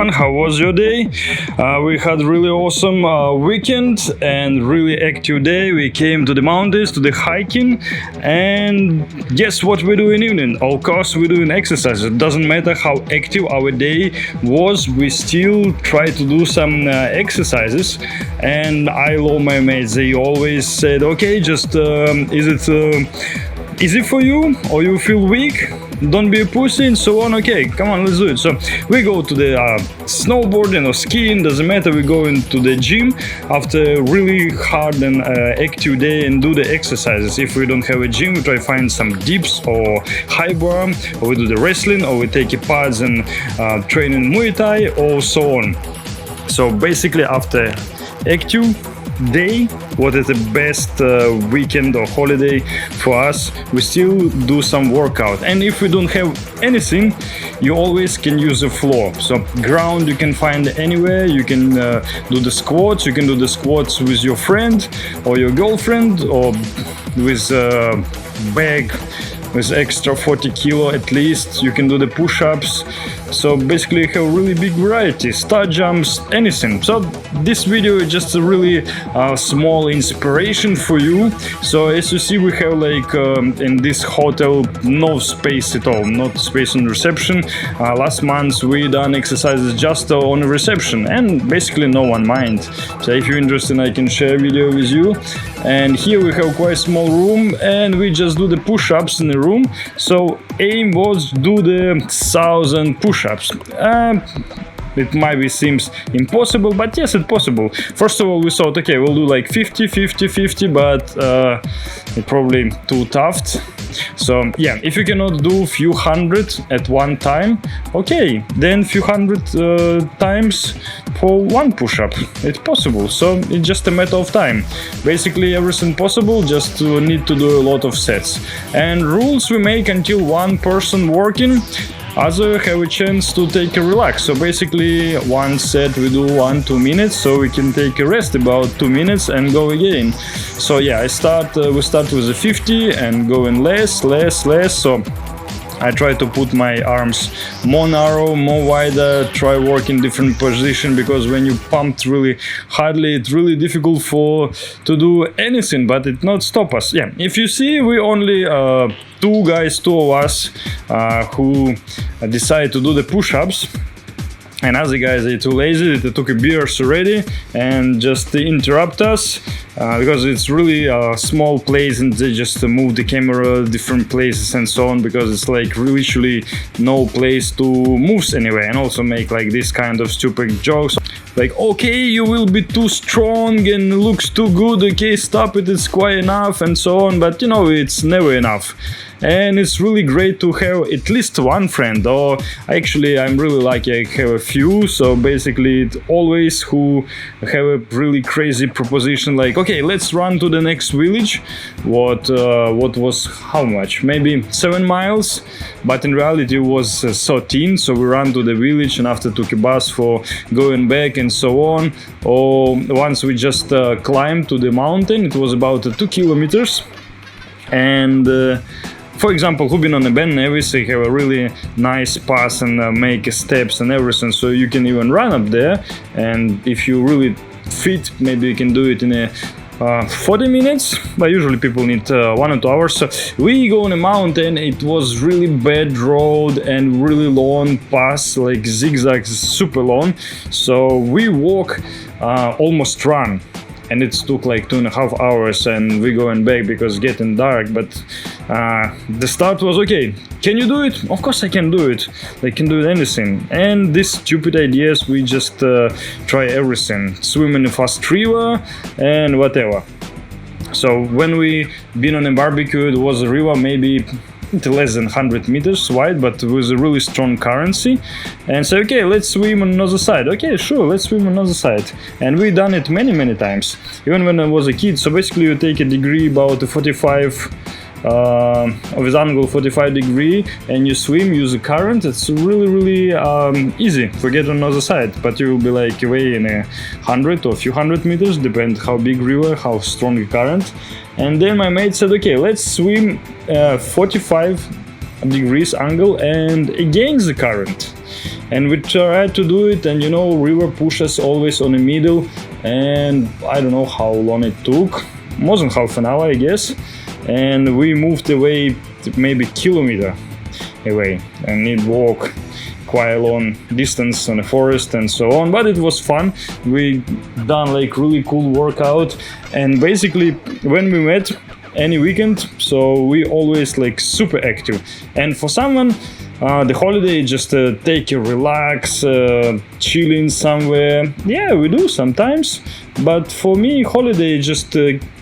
everyone, how was your day? We had really awesome weekend and really active day. We came to the mountains, to the hiking, and guess what we do in evening? Of course we doing exercise. It doesn't matter how active our day was, we still try to do some exercises. And I love my mates, they always said, okay, just is it easy for you or you feel weak? Don't be a pussy and so on. Okay, come on, let's do it. So we go to the snowboarding or skiing, doesn't matter. We go into the gym after a really hard and active day and do the exercises. If we don't have a gym, we try to find some dips or high bar, or we do the wrestling, or we take pads and train in Muay Thai or so on. So basically after active day, what is the best weekend or holiday for us, we still do some workout. And if we don't have anything, you always can use the floor. So ground you can find anywhere. You can do the squats. You can do the squats with your friend or your girlfriend, or with a bag with extra 40 kilo at least. You can do the push-ups. So basically you have really big variety, star jumps, anything. So this video is just a really small inspiration for you. So as you see, we have like in this hotel no space at all, not space on reception. Last month we done exercises just on the reception, and basically no one mind. So if you're interested, I can share a video with you. And here we have quite a small room, and we just do the push-ups in the room. So aim was do the 1,000 push-ups. It might be seems impossible, but yes, it's possible. First of all, we thought, okay, we'll do like 50, 50, 50, but it's probably too tough. So yeah, if you cannot do few hundred at one time, okay, then few hundred times for one push-up. It's possible. So it's just a matter of time. Basically everything possible, just need to do a lot of sets. And rules we make until one person working, other have a chance to take a relax. So basically one set we do 1-2 minutes, so we can take a rest about 2 minutes and go again. So yeah, we start with a 50 and going less. So I try to put my arms more narrow, more wider, try work in different position, because when you pumped really hardly, it's really difficult to do anything, but it not stop us. Yeah, if you see, we only two of us who decide to do the push-ups. And other guys, they're too lazy, they took a beers already and just interrupt us because it's really a small place, and they just move the camera different places and so on, because it's like literally no place to move anyway, and also make like this kind of stupid jokes like, okay, you will be too strong and looks too good, okay, stop it, it's quite enough and so on. But you know, it's never enough. And it's really great to have at least one friend, or actually I'm really lucky I have a few. So basically it's always who have a really crazy proposition like, okay, let's run to the next village. What was how much? Maybe 7 miles, but in reality it was 13. So we ran to the village and after took a bus for going back and so on. Or once we just climbed to the mountain, it was about 2 kilometers. And for example, who been on the Ben Nevis, they have a really nice pass and make steps and everything, so you can even run up there. And if you really fit, maybe you can do it in a 40 minutes, but usually people need 1 or 2 hours. So we go on a mountain, it was really bad road and really long pass, like zigzags, super long. So we walk, almost run. And it took like 2.5 hours, and we going back because it's getting dark. But the start was okay. Can you do it? Of course I can do it. I can do anything. And these stupid ideas, we just try everything. Swim in a fast river and whatever. So when we been on a barbecue, it was a river maybe less than 100 meters wide, but with a really strong currency, and say, okay, let's swim on another side. Okay, sure, let's swim on another side. And we done it many times, even when I was a kid. So basically you take a degree about 45 with angle 45 degree, and you swim, use the current. It's really easy to get on another side, but you will be like away in 100 or a few hundred meters, depend how big river, how strong the current. And then my mate said, okay, let's swim 45 degrees angle and against the current. and we tried to do it, and river pushes always on the middle, and I don't know how long it took, more than half an hour I guess, and we moved away maybe kilometer away and need walk quite a long distance on the forest and so on, but it was fun. We done like really cool workout, and basically when we met any weekend, so we always like super active. And for someone the holiday just take a relax, chilling somewhere, yeah, we do sometimes, but for me holiday just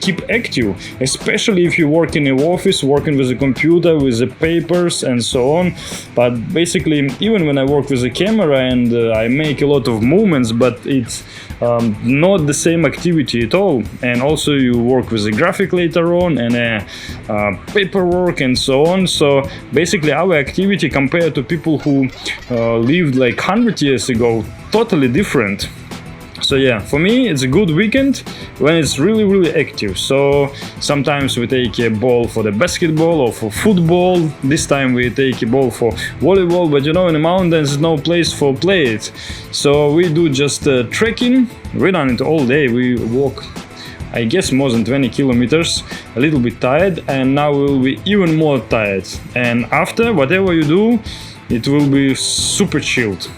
keep active, especially if you work in an office, working with a computer, with the papers and so on. But basically, even when I work with a camera and I make a lot of movements, but it's not the same activity at all. And also you work with a graphic later on and paperwork and so on. So basically our activity compared to people who lived like 100 years ago, totally different. So yeah, for me it's a good weekend when it's really active. So sometimes we take a ball for the basketball or for football. This time we take a ball for volleyball, but in the mountains there's no place for play it. So we do just trekking. We done it all day. We walk I guess more than 20 kilometers, a little bit tired, and now we'll be even more tired. And after, whatever you do, it will be super chilled.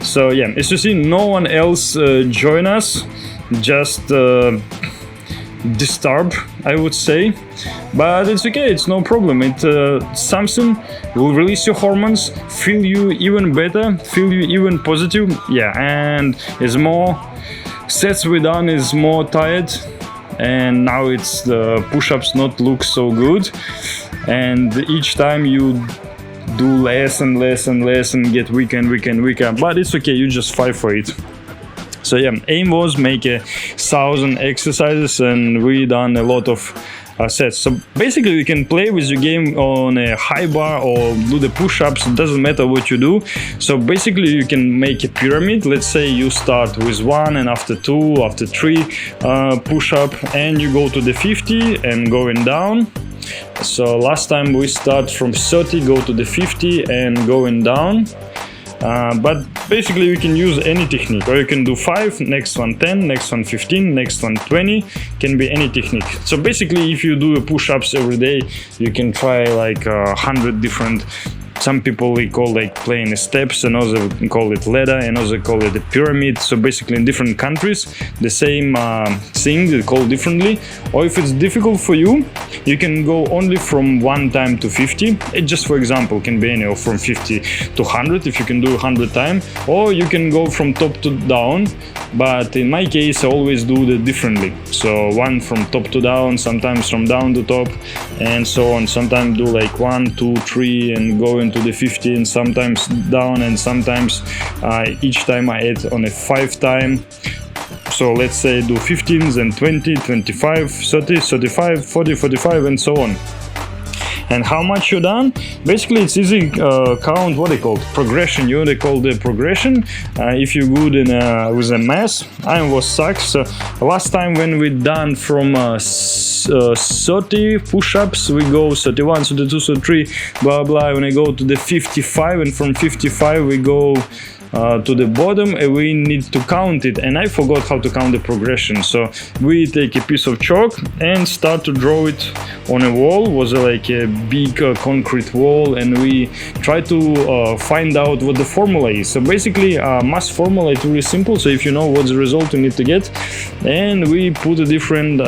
So yeah, as you see, no one else join us, just disturb, I would say, but it's okay, it's no problem. It something will release your hormones, feel you even better, feel you even positive. Yeah, and as more sets we done, is more tired, and now it's the push-ups not look so good, and each time you do less and less and less and get weaker, but it's okay, you just fight for it. So yeah, aim was make 1,000 exercises, and we done a lot of sets. So basically you can play with your game on a high bar or do the push-ups, it doesn't matter what you do. So basically you can make a pyramid. Let's say you start with 1, and after 2, after 3 push-up, and you go to the 50 and going down. So last time we start from 30, go to the 50 and going down. But basically you can use any technique, or you can do 5, next one 10, next one 15, next one 20, can be any technique. So basically if you do push-ups every day, you can try like 100 different. Some people we call like playing steps, and others call it ladder, and others call it a pyramid. So basically in different countries the same thing they call differently. Or if it's difficult for you, you can go only from 1 time to 50. It just, for example, can be anywhere from 50 to 100 if you can do 100 times, or you can go from top to down. But in my case I always do it differently. So 1 from top to down, sometimes from down to top, and so on. Sometimes do like 1, 2, 3 and go into the 50, and sometimes down, and sometimes each time I add on a 5 time. So let's say do 15, then 20, 25, 30, 35, 40, 45 and so on. And how much you done? Basically it's easy count what they call progression. They call the progression. If you're good in with a math, I was sucks. So last time when we done from 30 push-ups, we go 31, 32, 33, blah blah. When I go to the 55, and from 55 we go to the bottom, and we need to count it, and I forgot how to count the progression. So we take a piece of chalk and start to draw it on a wall. It was like a big concrete wall, and we try to find out what the formula is. So basically math formula is really simple, so if you know what's the result you need to get, and we put a different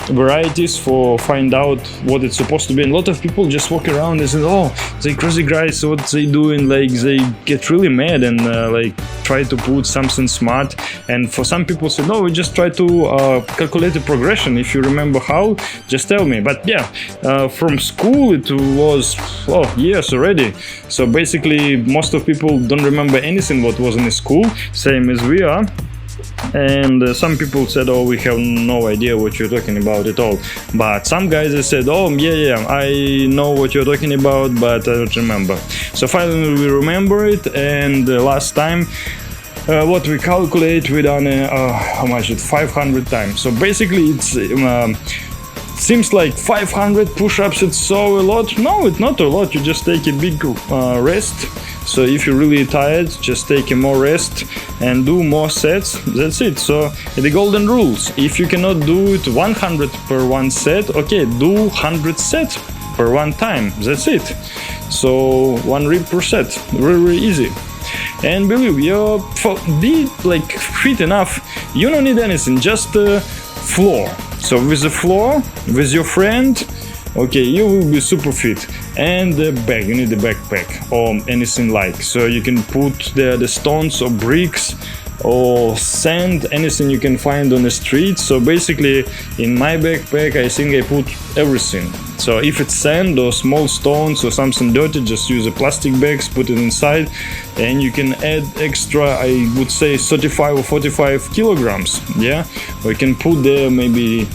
varieties for find out what it's supposed to be. And a lot of people just walk around and say, oh, they crazy guys, what they doing, like they get really mad and like try to put something smart. And for some people say, no, we just try to calculate the progression. If you remember how, just tell me. But yeah, from school it was years already. So basically most of people don't remember anything what was in the school, same as we are. And some people said, oh, we have no idea what you're talking about at all. But some guys, they said, oh, yeah, I know what you're talking about, but I don't remember. So finally we remember it, and last time what we calculate, we done how much it 500 times. So basically it's seems like 500 push-ups it's so a lot. No, it's not a lot. You just take a big rest. So if you're really tired, just take a more rest and do more sets. That's it. So the golden rules: if you cannot do it 100 per one set, okay, do 100 sets per one time. That's it. So 1 rep per set. Really easy. And believe you, be like fit enough. You don't need anything. Just a floor. So with the floor, with your friend, okay, you will be super fit. And the bag, you need a backpack or anything like. So you can put the stones or bricks or sand, anything you can find on the street. So basically in my backpack I think I put everything. So if it's sand or small stones or something dirty, just use a plastic bags, put it inside, and you can add extra, I would say 35 or 45 kilograms. Yeah, or you can put there maybe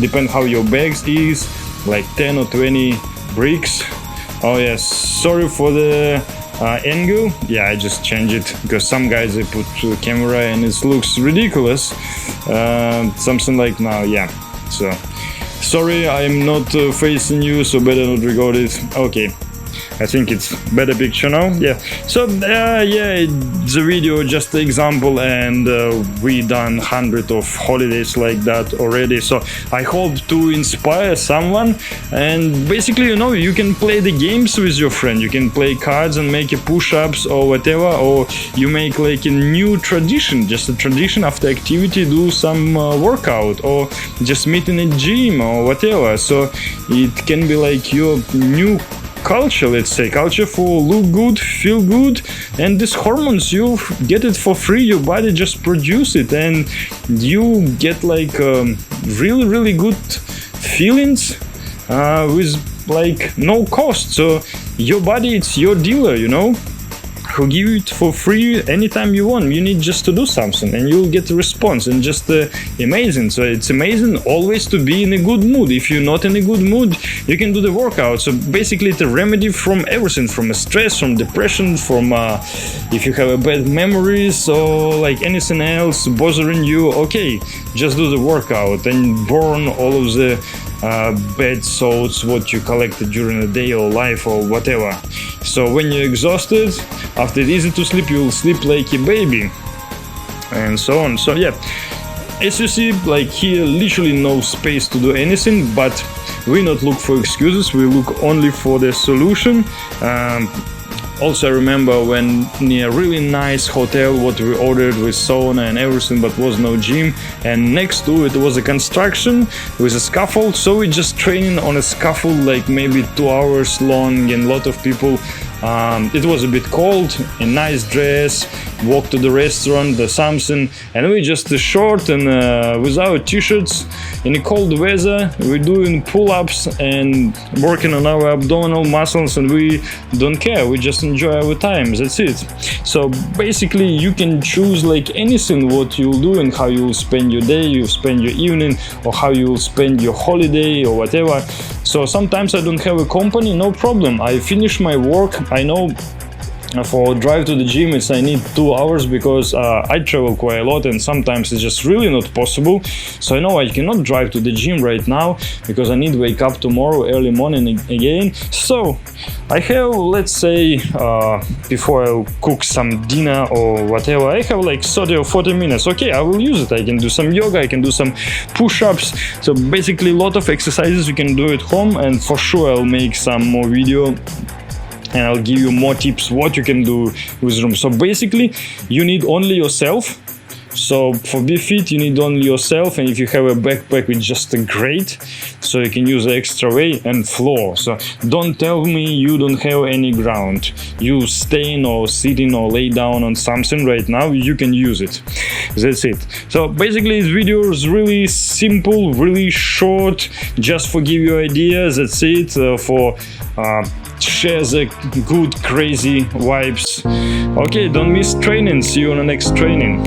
depend how your bags is, like 10 or 20 bricks. Oh yes, sorry for the angle. Yeah, I just changed it because some guys they put camera and it looks ridiculous. Something like now, yeah. So sorry, I'm not facing you, so better not record it. Okay, I think it's better picture now. Yeah. So yeah, the video just an example, and we done 100 of holidays like that already. So I hope to inspire someone. And basically, you know, you can play the games with your friend. You can play cards and make a push-ups or whatever, or you make like a new tradition, just a tradition after activity, do some workout, or just meet in a gym or whatever. So it can be like your new culture, let's say, culture for look good, feel good, and these hormones you get it for free. Your body just produce it, and you get like really good feelings with like no cost. So your body, it's your dealer, you know, who give it for free anytime you want. You need just to do something and you'll get a response, and just amazing. So it's amazing always to be in a good mood. If you're not in a good mood, you can do the workout. So basically it's a remedy from everything, from stress, from depression, from if you have a bad memories or like anything else bothering you, okay, just do the workout and burn all of the bad thoughts what you collected during the day or life or whatever. So when you're exhausted, after it's easy to sleep, you will sleep like a baby, and so on. So yeah, as you see, like here literally no space to do anything, but we not look for excuses, we look only for the solution. Also, I remember when near a really nice hotel what we ordered with sauna and everything, but was no gym, and next to it was a construction with a scaffold. So we just training on a scaffold like maybe 2 hours long, and a lot of people. It was a bit cold, a nice dress, walk to the restaurant, the something, and we just short and without t-shirts in a cold weather. We're doing pull-ups and working on our abdominal muscles, and we don't care. We just enjoy our time. That's it. So basically, you can choose like anything what you'll do and how you'll spend your day, you spend your evening, or how you'll spend your holiday or whatever. So sometimes I don't have a company, no problem. I finish my work. I know for drive to the gym I need 2 hours because I travel quite a lot, and sometimes it's just really not possible. So I know I cannot drive to the gym right now because I need to wake up tomorrow early morning again. So I have, let's say, before I cook some dinner or whatever, I have like 30 or 40 minutes. Okay, I will use it. I can do some yoga, I can do some push-ups. So basically a lot of exercises you can do at home, and for sure I'll make some more video and I'll give you more tips what you can do with room. So basically you need only yourself. So for be fit you need only yourself, and if you have a backpack it's just great, so you can use the extra weight and floor. So don't tell me you don't have any ground, you staying or sitting or lay down on something right now, you can use it. That's it. So basically this video is really simple, really short, just for give you ideas. That's it. For share the good crazy vibes. Okay, don't miss training. See you on the next training.